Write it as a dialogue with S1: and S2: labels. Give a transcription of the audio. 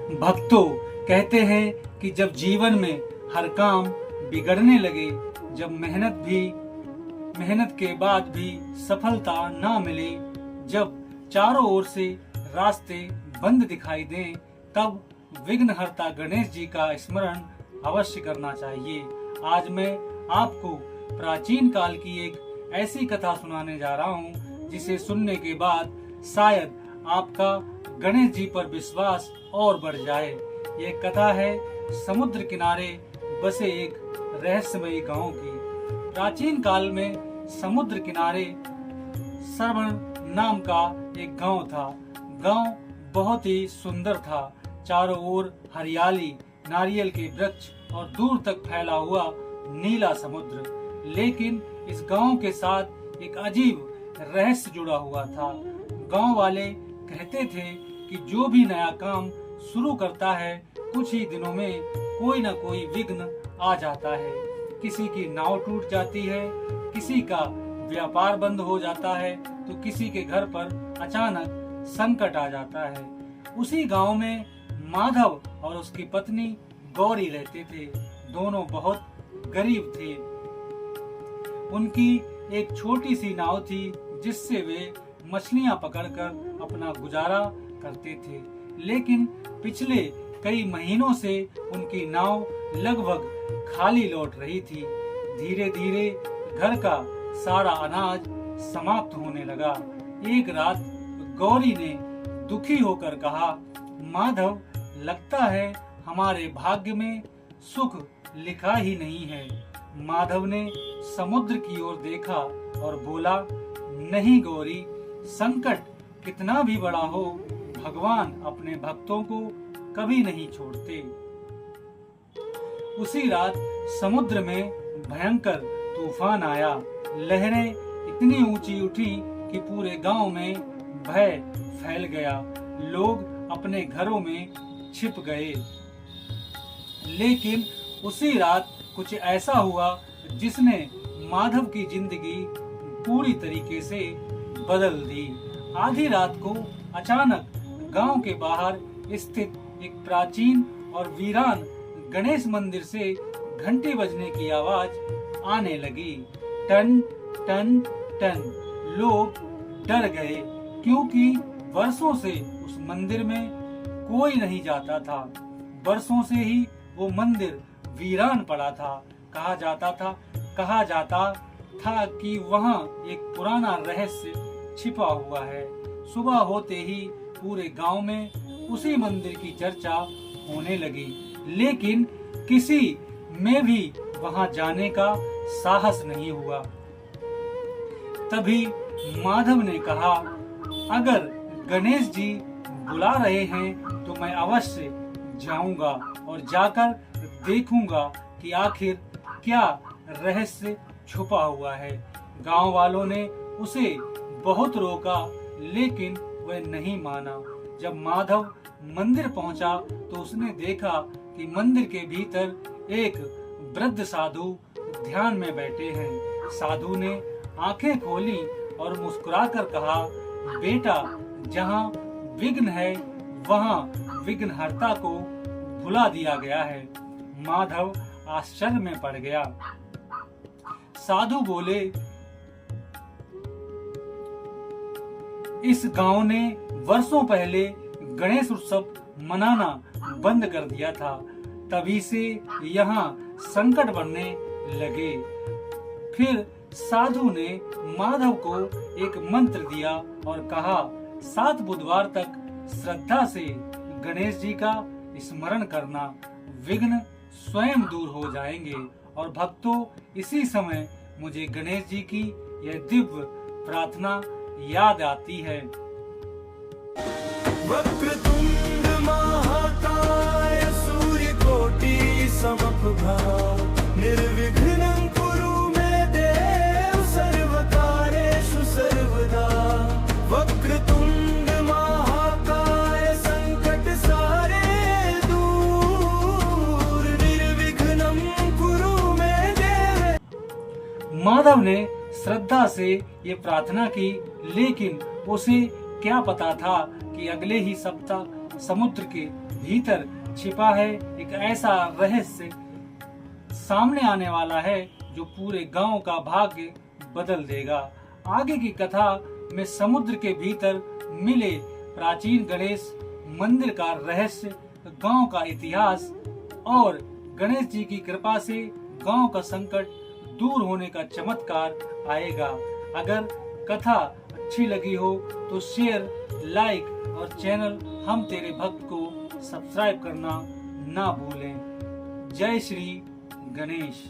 S1: भक्तों, कहते हैं कि जब जीवन में हर काम बिगड़ने लगे, जब मेहनत के बाद भी सफलता ना मिले, जब चारों ओर से रास्ते बंद दिखाई दें, तब विघ्नहर्ता गणेश जी का स्मरण अवश्य करना चाहिए। आज मैं आपको प्राचीन काल की एक ऐसी कथा सुनाने जा रहा हूँ जिसे सुनने के बाद शायद आपका गणेश जी पर विश्वास और बढ़ जाए। ये कथा है समुद्र किनारे बसे एक रहस्यमयी गांव की। प्राचीन काल में समुद्र किनारे श्रवण नाम का एक गांव था। गांव बहुत ही सुंदर था। चारों ओर हरियाली, नारियल के वृक्ष और दूर तक फैला हुआ नीला समुद्र। लेकिन इस गांव के साथ एक अजीब रहस्य जुड़ा हुआ था। गांव वाले कहते थे कि जो भी नया काम शुरू करता है, कुछ ही दिनों में कोई न कोई विघ्न आ जाता है। किसी की नाव टूट जाती है, किसी का व्यापार बंद हो जाता है, तो किसी के घर पर अचानक संकट आ जाता है। उसी गांव में माधव और उसकी पत्नी गौरी रहते थे। दोनों बहुत गरीब थे। उनकी एक छोटी सी नाव थी जिससे वे मछलियां पकड़कर अपना गुजारा करते थे। लेकिन पिछले कई महीनों से उनकी नाव लगभग खाली लौट रही थी। धीरे धीरे घर का सारा अनाज समाप्त होने लगा। एक रात गौरी ने दुखी होकर कहा, माधव, लगता है हमारे भाग्य में सुख लिखा ही नहीं है। माधव ने समुद्र की ओर देखा और बोला, नहीं गौरी, संकट कितना भी बड़ा हो, भगवान अपने भक्तों को कभी नहीं छोड़ते। उसी रात समुद्र में भयंकर तूफान आया। लहरें इतनी ऊंची उठी कि पूरे गांव में भय फैल गया। लोग अपने घरों में छिप गए। लेकिन उसी रात कुछ ऐसा हुआ जिसने माधव की जिंदगी पूरी तरीके से बदल दी। आधी रात को अचानक गांव के बाहर स्थित एक प्राचीन और वीरान गणेश मंदिर से घंटी बजने की आवाज आने लगी। टन टन टन। लोग डर गए क्योंकि वर्षों से उस मंदिर में कोई नहीं जाता था। वर्षों से ही वो मंदिर वीरान पड़ा था। कहा जाता था कि वहाँ एक पुराना रहस्य छिपा हुआ है। सुबह होते ही पूरे गांव में उसी मंदिर की चर्चा होने लगी, लेकिन किसी में भी वहां जाने का साहस नहीं हुआ। तभी माधव ने कहा, अगर गणेश जी बुला रहे हैं तो मैं अवश्य जाऊंगा और जाकर देखूंगा कि आखिर क्या रहस्य छुपा हुआ है। गांव वालों ने उसे बहुत रोका, लेकिन वह नहीं माना। जब माधव मंदिर पहुंचा तो उसने देखा कि मंदिर के भीतर एक वृद्ध साधु ध्यान में बैठे हैं। साधु ने आंखें खोली और मुस्कुराकर कहा, बेटा, जहां विघ्न है वहां विघ्नहर्ता को भुला दिया गया है। माधव आश्चर्य में पड़ गया। साधु बोले, इस गांव ने वर्षों पहले गणेश उत्सव मनाना बंद कर दिया था। तभी से यहाँ संकट बढ़ने लगे। फिर साधु ने माधव को एक मंत्र दिया और कहा, 7 बुधवार तक श्रद्धा से गणेश जी का स्मरण करना, विघ्न स्वयं दूर हो जाएंगे। और भक्तों, इसी समय मुझे गणेश जी की यह दिव्य प्रार्थना याद आती है।
S2: वक्रतुंड महाकाय सूर्यकोटि समप्रभा निर्विघ्नं कुरु मे देव सर्वकार्येषु सर्वदा। वक्रतुंड महाकाय संकट सारे दूर निर्विघ्नं कुरु मे देव।
S1: माधव ने श्रद्धा से ये प्रार्थना की, लेकिन उसे क्या पता था कि अगले ही सप्ताह समुद्र के भीतर छिपा है एक ऐसा रहस्य सामने आने वाला है जो पूरे गांव का भाग्य बदल देगा। आगे की कथा में समुद्र के भीतर मिले प्राचीन गणेश मंदिर का रहस्य, गांव का इतिहास और गणेश जी की कृपा से गांव का संकट दूर होने का चमत्कार आएगा। अगर कथा अच्छी लगी हो तो शेयर, लाइक और चैनल हम तेरे भक्त को सब्सक्राइब करना ना भूलें। जय श्री गणेश।